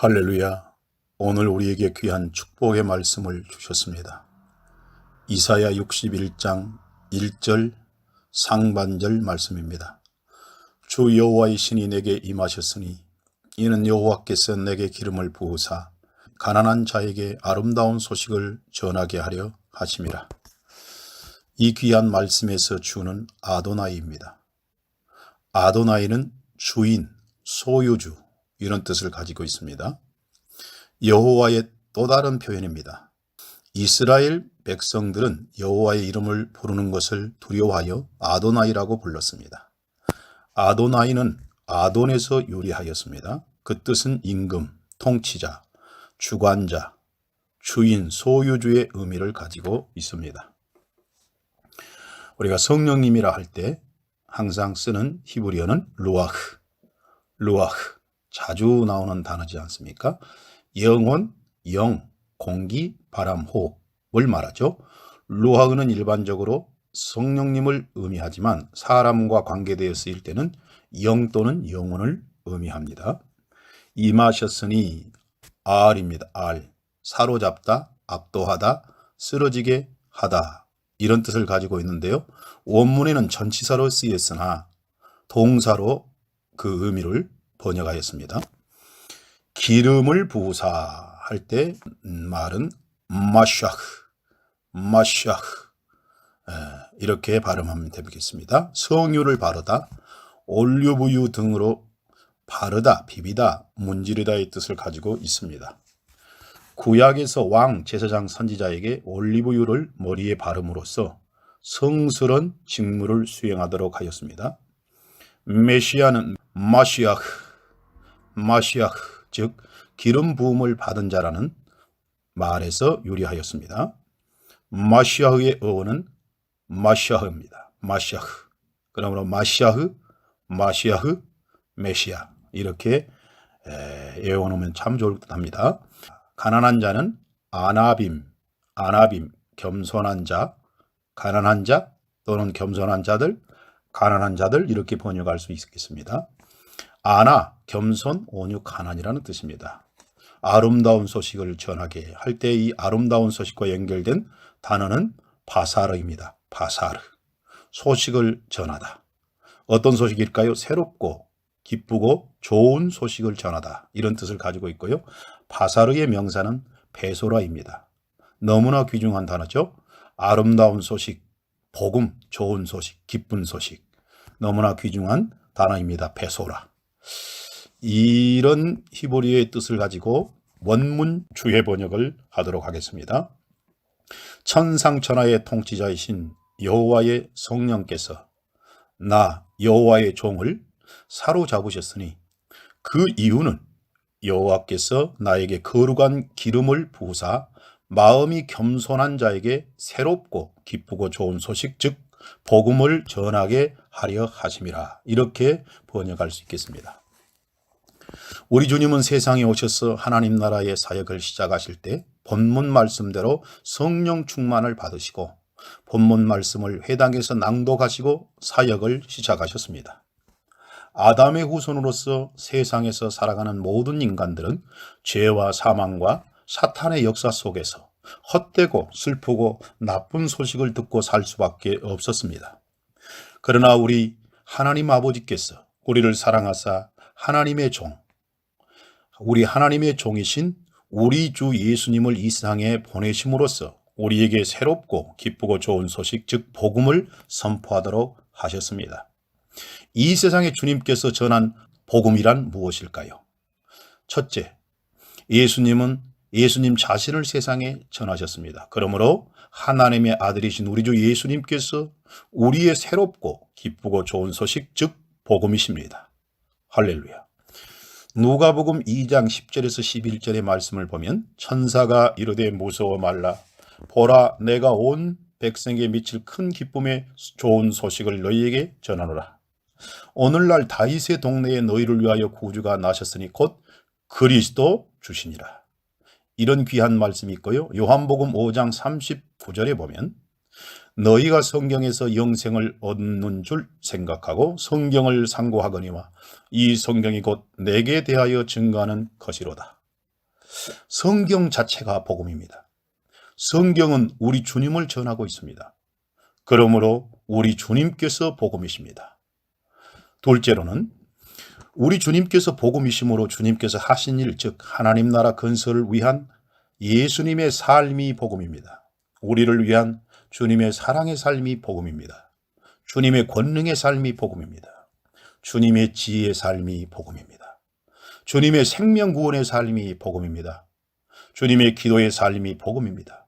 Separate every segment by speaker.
Speaker 1: 할렐루야. 오늘 우리에게 귀한 축복의 말씀을 주셨습니다. 이사야 61장 1절 상반절 말씀입니다. 주 여호와의 신이 내게 임하셨으니 이는 여호와께서 내게 기름을 부으사 가난한 자에게 아름다운 소식을 전하게 하려 하심이라. 이 귀한 말씀에서 주는 아도나이입니다. 아도나이는 주인, 소유주 이런 뜻을 가지고 있습니다. 여호와의 또 다른 표현입니다. 이스라엘 백성들은 여호와의 이름을 부르는 것을 두려워하여 아도나이라고 불렀습니다. 아도나이는 아돈에서 유래하였습니다. 그 뜻은 임금, 통치자, 주관자, 주인, 소유주의 의미를 가지고 있습니다. 우리가 성령님이라 할 때 항상 쓰는 히브리어는 루아흐, 자주 나오는 단어지 않습니까? 영혼, 영, 공기, 바람, 호흡을 말하죠. 루아흐는 일반적으로 성령님을 의미하지만 사람과 관계되어 쓰일 때는 영 또는 영혼을 의미합니다. 임하셨으니 알입니다. 알, 사로잡다, 압도하다, 쓰러지게 하다 이런 뜻을 가지고 있는데요. 원문에는 전치사로 쓰였으나 동사로 그 의미를 번역하였습니다. 기름을 부으사 할 때 말은 마샤흐 이렇게 발음하면 되겠습니다. 성유를 바르다, 올리브유 등으로 바르다, 비비다, 문지르다의 뜻을 가지고 있습니다. 구약에서 왕, 제사장, 선지자에게 올리브유를 머리에 바름으로써 성스러운 직무를 수행하도록 하였습니다. 메시아는 마시아흐 즉 기름 부음을 받은 자라는 말에서 유래하였습니다. 마시아흐의 어원은 마시아흐입니다. 마시아흐. 그러므로 마시아흐, 메시아 이렇게 외워놓으면 참 좋을 듯합니다. 가난한 자는 아나빔, 겸손한 자, 가난한 자 또는 겸손한 자들, 가난한 자들 이렇게 번역할 수 있겠습니다. 아나, 겸손, 온유, 가난이라는 뜻입니다. 아름다운 소식을 전하게 할 때 이 아름다운 소식과 연결된 단어는 바사르입니다. 바사르, 소식을 전하다. 어떤 소식일까요? 새롭고 기쁘고 좋은 소식을 전하다 이런 뜻을 가지고 있고요. 바사르의 명사는 베소라입니다. 너무나 귀중한 단어죠. 아름다운 소식, 복음, 좋은 소식, 기쁜 소식 너무나 귀중한 단어입니다. 베소라. 이런 히브리어의 뜻을 가지고 원문 주해 번역을 하도록 하겠습니다. 천상천하의 통치자이신 여호와의 성령께서 나 여호와의 종을 사로잡으셨으니 그 이유는 여호와께서 나에게 거룩한 기름을 부으사 마음이 겸손한 자에게 새롭고 기쁘고 좋은 소식 즉 복음을 전하게 하려 하심이라. 이렇게 번역할 수 있겠습니다. 우리 주님은 세상에 오셔서 하나님 나라의 사역을 시작하실 때 본문 말씀대로 성령 충만을 받으시고 본문 말씀을 회당에서 낭독하시고 사역을 시작하셨습니다. 아담의 후손으로서 세상에서 살아가는 모든 인간들은 죄와 사망과 사탄의 역사 속에서 헛되고 슬프고 나쁜 소식을 듣고 살 수밖에 없었습니다. 그러나 우리 하나님 아버지께서 우리를 사랑하사 우리 하나님의 종이신 우리 주 예수님을 이 세상에 보내심으로써 우리에게 새롭고 기쁘고 좋은 소식 즉 복음을 선포하도록 하셨습니다. 이 세상에 주님께서 전한 복음이란 무엇일까요? 첫째, 예수님 자신을 세상에 전하셨습니다. 그러므로 하나님의 아들이신 우리 주 예수님께서 우리의 새롭고 기쁘고 좋은 소식 즉 복음이십니다. 할렐루야. 누가복음 2장 10절에서 11절의 말씀을 보면 천사가 이르되 무서워 말라 보라 내가 온 백성에게 미칠 큰 기쁨의 좋은 소식을 너희에게 전하노라. 오늘날 다윗의 동네에 너희를 위하여 구주가 나셨으니 곧 그리스도 주시니라. 이런 귀한 말씀이 있고요. 요한복음 5장 39절에 보면 너희가 성경에서 영생을 얻는 줄 생각하고 성경을 상고하거니와 이 성경이 곧 내게 대하여 증거하는 것이로다. 성경 자체가 복음입니다. 성경은 우리 주님을 전하고 있습니다. 그러므로 우리 주님께서 복음이십니다. 둘째로는 우리 주님께서 복음이심으로 주님께서 하신 일, 즉 하나님 나라 건설을 위한 예수님의 삶이 복음입니다. 우리를 위한 주님의 사랑의 삶이 복음입니다. 주님의 권능의 삶이 복음입니다. 주님의 지혜의 삶이 복음입니다. 주님의 생명구원의 삶이 복음입니다. 주님의 기도의 삶이 복음입니다.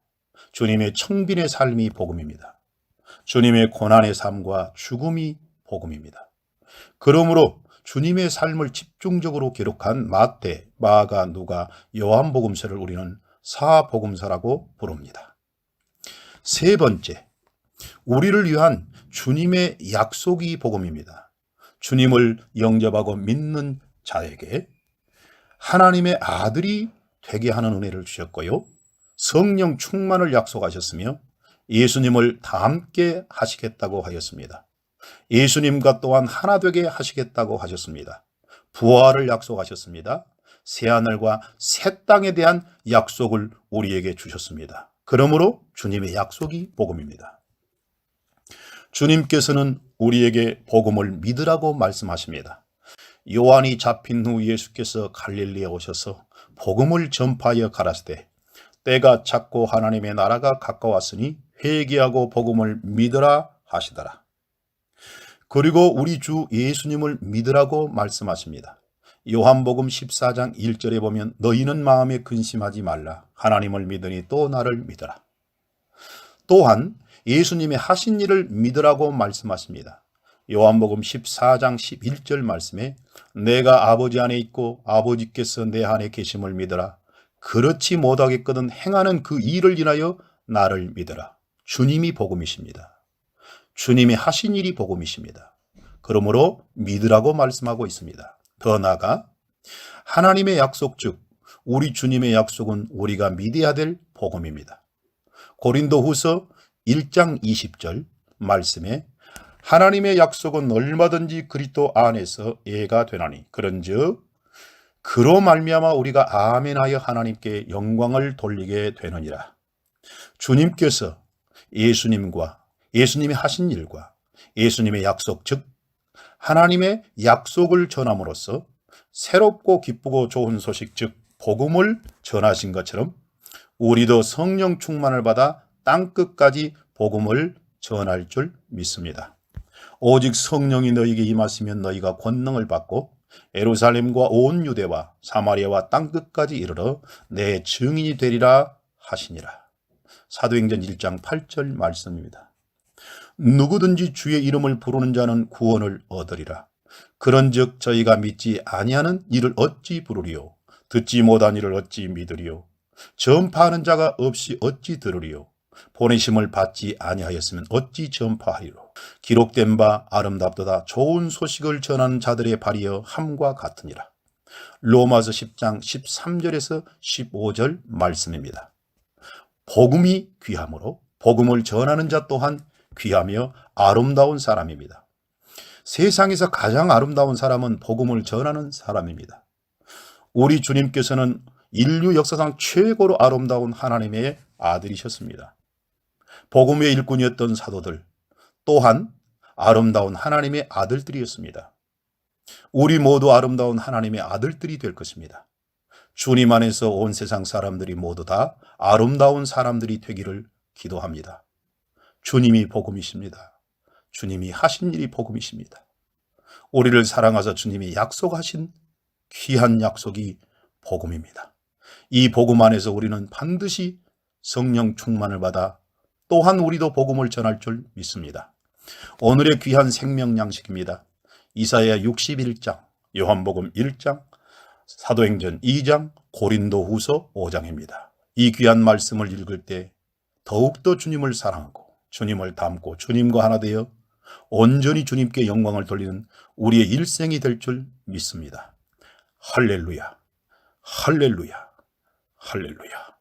Speaker 1: 주님의 청빈의 삶이 복음입니다. 주님의 고난의 삶과 죽음이 복음입니다. 그러므로 주님의 삶을 집중적으로 기록한 마태, 마가, 누가, 요한복음서를 우리는 사복음서라고 부릅니다. 세 번째, 우리를 위한 주님의 약속이 복음입니다. 주님을 영접하고 믿는 자에게 하나님의 아들이 되게 하는 은혜를 주셨고요. 성령 충만을 약속하셨으며 예수님을 다 함께 하시겠다고 하였습니다. 예수님과 또한 하나 되게 하시겠다고 하셨습니다. 부활을 약속하셨습니다. 새하늘과 새 땅에 대한 약속을 우리에게 주셨습니다. 그러므로 주님의 약속이 복음입니다. 주님께서는 우리에게 복음을 믿으라고 말씀하십니다. 요한이 잡힌 후 예수께서 갈릴리에 오셔서 복음을 전파하여 가라사대 때가 찼고 하나님의 나라가 가까웠으니 회개하고 복음을 믿으라 하시더라. 그리고 우리 주 예수님을 믿으라고 말씀하십니다. 요한복음 14장 1절에 보면 너희는 마음에 근심하지 말라. 하나님을 믿으니 또 나를 믿어라. 또한 예수님의 하신 일을 믿으라고 말씀하십니다. 요한복음 14장 11절 말씀에 내가 아버지 안에 있고 아버지께서 내 안에 계심을 믿어라. 그렇지 못하겠거든 행하는 그 일을 인하여 나를 믿어라. 주님이 복음이십니다. 주님이 하신 일이 복음이십니다. 그러므로 믿으라고 말씀하고 있습니다. 더 나아가 하나님의 약속 즉 우리 주님의 약속은 우리가 믿어야 될 복음입니다. 고린도후서 1장 20절 말씀에 하나님의 약속은 얼마든지 그리스도 안에서 예가 되나니 그런즉 그로 말미암아 우리가 아멘하여 하나님께 영광을 돌리게 되느니라. 주님께서 예수님과 예수님이 하신 일과 예수님의 약속 즉 하나님의 약속을 전함으로써 새롭고 기쁘고 좋은 소식 즉 복음을 전하신 것처럼 우리도 성령 충만을 받아 땅끝까지 복음을 전할 줄 믿습니다. 오직 성령이 너희에게 임하시면 너희가 권능을 받고 예루살렘과 온 유대와 사마리아와 땅끝까지 이르러 내 증인이 되리라 하시니라. 사도행전 1장 8절 말씀입니다. 누구든지 주의 이름을 부르는 자는 구원을 얻으리라. 그런즉 저희가 믿지 아니하는 이를 어찌 부르리요? 듣지 못한 이를 어찌 믿으리요? 전파하는 자가 없이 어찌 들으리요? 보내심을 받지 아니하였으면 어찌 전파하리요? 기록된 바 아름답도다 좋은 소식을 전하는 자들의 발이여 함과 같으니라. 로마서 10장 13절에서 15절 말씀입니다. 복음이 귀함으로 복음을 전하는 자 또한 귀하며 아름다운 사람입니다. 세상에서 가장 아름다운 사람은 복음을 전하는 사람입니다. 우리 주님께서는 인류 역사상 최고로 아름다운 하나님의 아들이셨습니다. 복음의 일꾼이었던 사도들 또한 아름다운 하나님의 아들들이었습니다. 우리 모두 아름다운 하나님의 아들들이 될 것입니다. 주님 안에서 온 세상 사람들이 모두 다 아름다운 사람들이 되기를 기도합니다. 주님이 복음이십니다. 주님이 하신 일이 복음이십니다. 우리를 사랑하사 주님이 약속하신 귀한 약속이 복음입니다. 이 복음 안에서 우리는 반드시 성령 충만을 받아 또한 우리도 복음을 전할 줄 믿습니다. 오늘의 귀한 생명 양식입니다. 이사야 61장, 요한복음 1장, 사도행전 2장, 고린도후서 5장입니다. 이 귀한 말씀을 읽을 때 더욱더 주님을 사랑하고 주님을 닮고 주님과 하나 되어 온전히 주님께 영광을 돌리는 우리의 일생이 될 줄 믿습니다. 할렐루야, 할렐루야, 할렐루야.